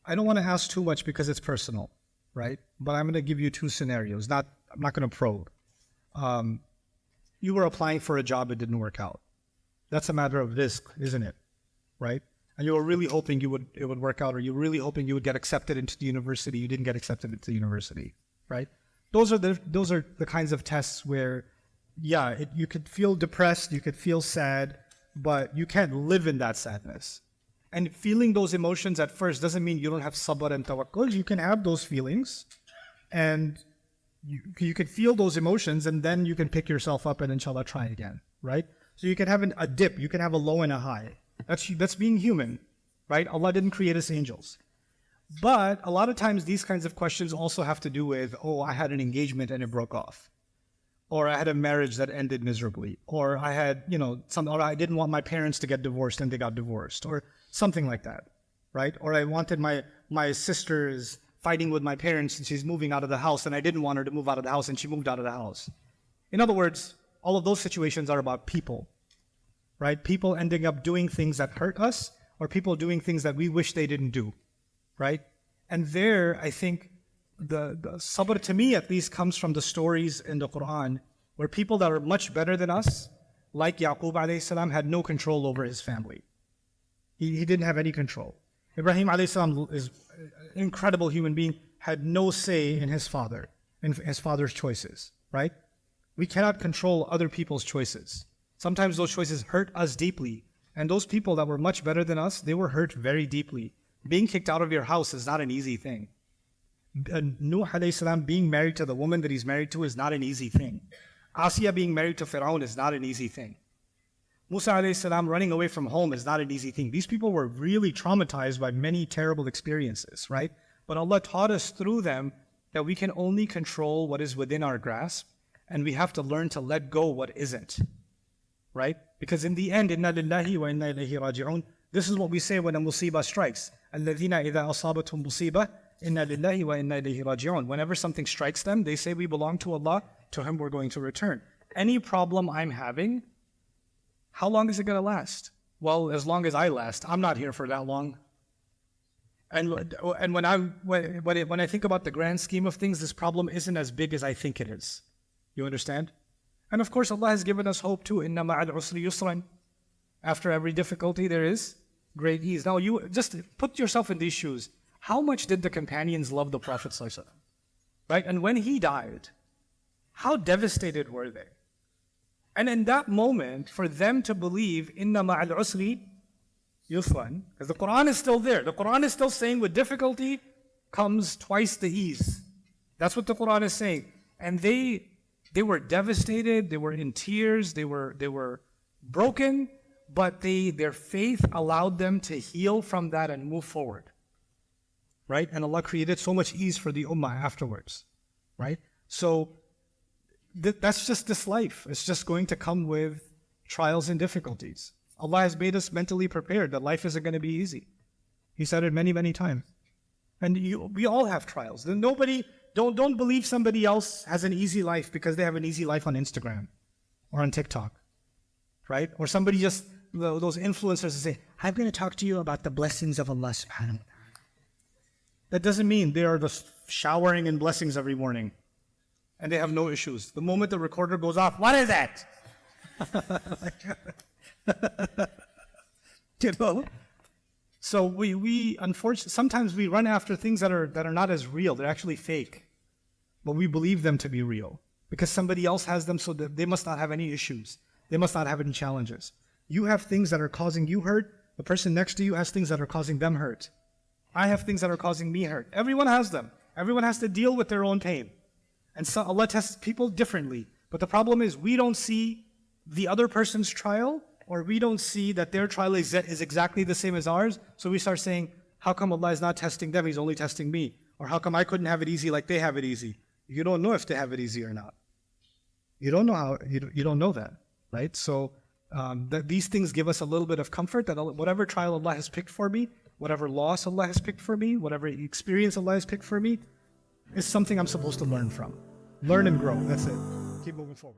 I don't want to ask too much because it's personal, right? But I'm going to give you two scenarios. I'm not going to probe. You were applying for a job, it didn't work out. That's a matter of risk, isn't it? Right? And you were really hoping it would work out, or you were really hoping you would get accepted into the university. You didn't get accepted into the university, right? Those are the kinds of tests where, yeah, you could feel depressed, you could feel sad, but you can't live in that sadness. And feeling those emotions at first doesn't mean you don't have sabr and tawakkul. You can have those feelings, and you can feel those emotions, and then you can pick yourself up and inshallah try again, right? So you can have a dip, you can have a low and a high. That's being human, right? Allah didn't create us angels. But a lot of times these kinds of questions also have to do with, oh, I had an engagement and it broke off. Or I had a marriage that ended miserably. Or I had, or I didn't want my parents to get divorced and they got divorced. Or something like that, right? Or I wanted my sister's fighting with my parents and she's moving out of the house and I didn't want her to move out of the house and she moved out of the house. In other words, all of those situations are about people, right? People ending up doing things that hurt us, or people doing things that we wish they didn't do, right? And there, I think the sabr, to me at least, comes from the stories in the Quran where people that are much better than us, like Yaqub alayhi salam, had no control over his family. He didn't have any control. Ibrahim alayhi salam is an incredible human being, had no say in his father's choices, right? We cannot control other people's choices. Sometimes those choices hurt us deeply. And those people that were much better than us, they were hurt very deeply. Being kicked out of your house is not an easy thing. Nuh alayhi salam being married to the woman that he's married to is not an easy thing. Asiya being married to Fir'aun is not an easy thing. Musa alayhi salam running away from home is not an easy thing. These people were really traumatized by many terrible experiences, right? But Allah taught us through them that we can only control what is within our grasp, and we have to learn to let go what isn't, right? Because in the end, inna lillahi wa inna ilayhi raji'un, this is what we say when a musiba strikes. Alladhina idha asabatum musiba, inna lillahi wa inna ilayhi raji'un. Whenever something strikes them, they say we belong to Allah, to Him we're going to return. Any problem I'm having, how long is it going to last? Well, as long as I last. I'm not here for that long. And when I think about the grand scheme of things, this problem isn't as big as I think it is. You understand? And of course, Allah has given us hope too. Inna ma'al usri yusran. After every difficulty, there is great ease. Now, you just put yourself in these shoes. How much did the companions love the Prophet ﷺ? Right? And when he died, how devastated were they? And in that moment, for them to believe, Inna ma'al usri yusran, because the Quran is still there. The Quran is still saying with difficulty comes twice the ease. That's what the Quran is saying. And they were devastated, they were in tears, they were broken, but their faith allowed them to heal from that and move forward. Right? And Allah created so much ease for the ummah afterwards. Right? So that's just this life. It's just going to come with trials and difficulties. Allah has made us mentally prepared that life isn't going to be easy. He said it many, many times. And we all have trials. Don't believe somebody else has an easy life because they have an easy life on Instagram or on TikTok, right? Or somebody just, those influencers say, I'm going to talk to you about the blessings of Allah subhanahu wa ta'ala. That doesn't mean they are just showering in blessings every morning and they have no issues. The moment the recorder goes off, what is that? So we unfortunately, sometimes we run after things that are not as real. They're actually fake. But we believe them to be real because somebody else has them, so that they must not have any issues. They must not have any challenges. You have things that are causing you hurt. The person next to you has things that are causing them hurt. I have things that are causing me hurt. Everyone has them. Everyone has to deal with their own pain. And so Allah tests people differently. But the problem is we don't see the other person's trial, or we don't see that their trial is exactly the same as ours. So we start saying, how come Allah is not testing them? He's only testing me. Or how come I couldn't have it easy like they have it easy? You don't know if they have it easy or not. You don't know how. You don't know that, right? So these things give us a little bit of comfort that whatever trial Allah has picked for me, whatever loss Allah has picked for me, whatever experience Allah has picked for me, is something I'm supposed to learn from. Learn and grow. That's it. Keep moving forward.